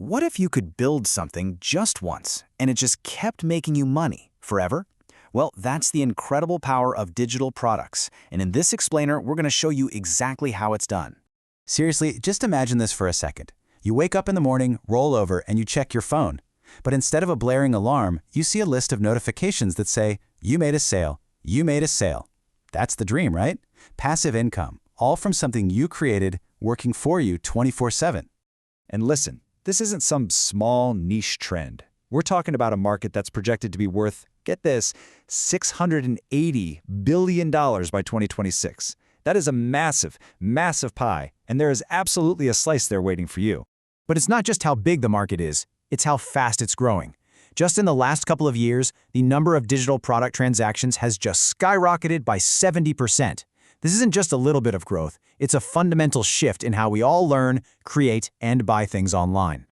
What if you could build something just once and it just kept making you money forever? Well, that's the incredible power of digital products. And in this explainer, we're going to show you exactly how it's done. Seriously, just imagine this for a second. You wake up in the morning, roll over, and you check your phone. But instead of a blaring alarm, you see a list of notifications that say, "You made a sale. You made a sale." That's the dream, right? Passive income, all from something you created, working for you 24/7. And listen, this isn't some small niche trend. We're talking about a market that's projected to be worth, get this, $680 billion by 2026. That is a massive, massive pie, and there is absolutely a slice there waiting for you. But it's not just how big the market is, it's how fast it's growing. Just in the last couple of years, the number of digital product transactions has just skyrocketed by 70%. This isn't just a little bit of growth, it's a fundamental shift in how we all learn, create, and buy things online.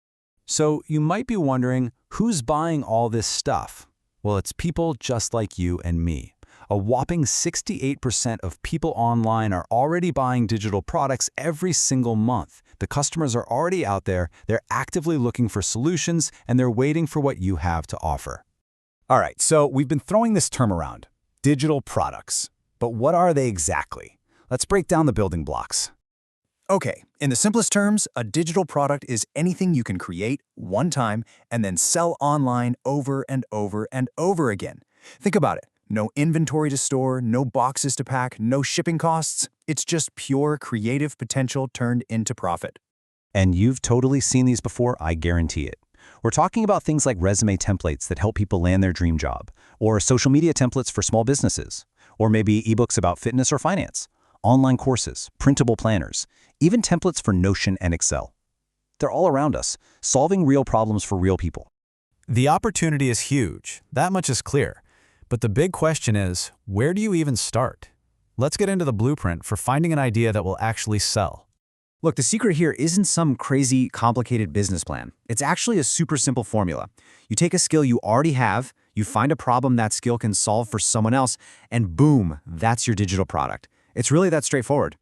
So you might be wondering, who's buying all this stuff? Well, it's people just like you and me. A whopping 68% of people online are already buying digital products every single month. The customers are already out there, they're actively looking for solutions, and they're waiting for what you have to offer. All right, so we've been throwing this term around, digital products. But what are they exactly? Let's break down the building blocks. Okay, in the simplest terms, a digital product is anything you can create one time and then sell online over and over and over again. Think about it. No inventory to store, no boxes to pack, no shipping costs. It's just pure creative potential turned into profit. And you've totally seen these before, I guarantee it. We're talking about things like resume templates that help people land their dream job, or social media templates for small businesses, or maybe ebooks about fitness or finance, online courses, printable planners, even templates for Notion and Excel. They're all around us, solving real problems for real people. The opportunity is huge, that much is clear. But the big question is, where do you even start? Let's get into the blueprint for finding an idea that will actually sell. Look, the secret here isn't some crazy, complicated business plan. It's actually a super simple formula. You take a skill you already have, you find a problem that skill can solve for someone else, and boom, that's your digital product. It's really that straightforward.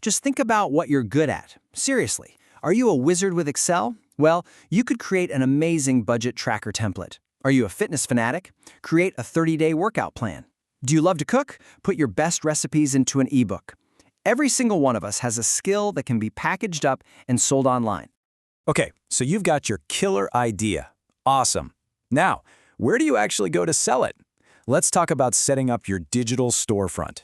Just think about what you're good at. Seriously, are you a wizard with Excel? Well, you could create an amazing budget tracker template. Are you a fitness fanatic? Create a 30-day workout plan. Do you love to cook? Put your best recipes into an ebook. Every single one of us has a skill that can be packaged up and sold online. Okay, so you've got your killer idea. Awesome. Now, where do you actually go to sell it? Let's talk about setting up your digital storefront.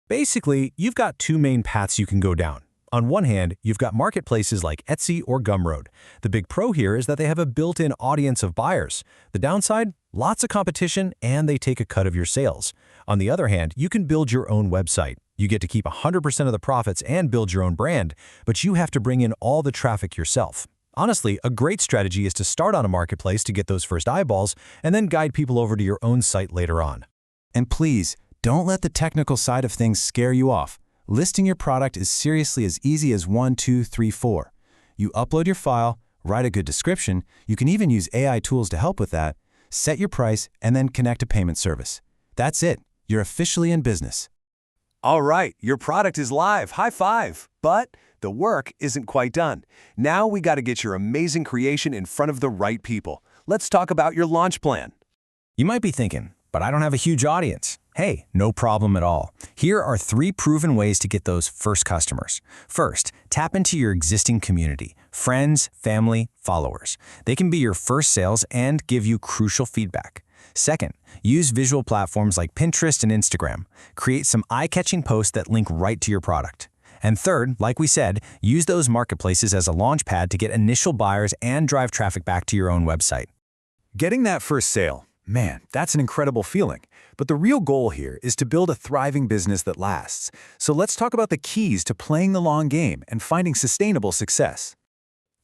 Basically, you've got two main paths you can go down. On one hand, you've got marketplaces like Etsy or Gumroad. The big pro here is that they have a built-in audience of buyers. The downside? Lots of competition, and they take a cut of your sales. On the other hand, you can build your own website. You get to keep 100% of the profits and build your own brand, but you have to bring in all the traffic yourself. Honestly, a great strategy is to start on a marketplace to get those first eyeballs, and then guide people over to your own site later on. And please, don't let the technical side of things scare you off. Listing your product is seriously as easy as 1, 2, 3, 4. You upload your file, write a good description, you can even use AI tools to help with that, set your price, and then connect a payment service. That's it. You're officially in business. All right, your product is live. High five. But the work isn't quite done. Now we got to get your amazing creation in front of the right people. Let's talk about your launch plan. You might be thinking, but I don't have a huge audience. Hey, no problem at all. Here are 3 proven ways to get those first customers. First, tap into your existing community, friends, family, followers. They can be your first sales and give you crucial feedback. Second, use visual platforms like Pinterest and Instagram. Create some eye-catching posts that link right to your product. And third, like we said, use those marketplaces as a launch pad to get initial buyers and drive traffic back to your own website. Getting that first sale, man, that's an incredible feeling. But the real goal here is to build a thriving business that lasts. So let's talk about the keys to playing the long game and finding sustainable success.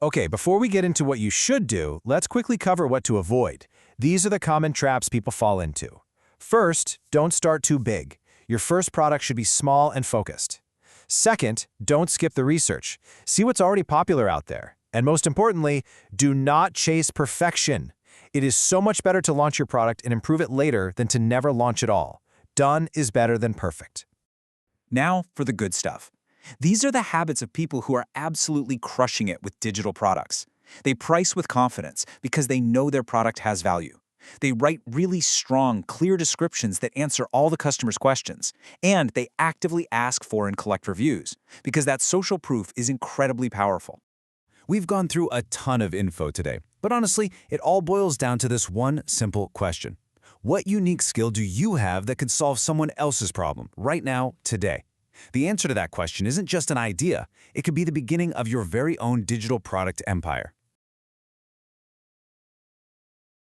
Okay, before we get into what you should do, let's quickly cover what to avoid. These are the common traps people fall into. First, don't start too big. Your first product should be small and focused. Second, don't skip the research. See what's already popular out there. And most importantly, do not chase perfection. It is so much better to launch your product and improve it later than to never launch at all. Done is better than perfect. Now for the good stuff. These are the habits of people who are absolutely crushing it with digital products. They price with confidence because they know their product has value. They write really strong, clear descriptions that answer all the customers' questions. And they actively ask for and collect reviews, because that social proof is incredibly powerful. We've gone through a ton of info today, but honestly, it all boils down to this one simple question. What unique skill do you have that could solve someone else's problem right now, today? The answer to that question isn't just an idea. It could be the beginning of your very own digital product empire.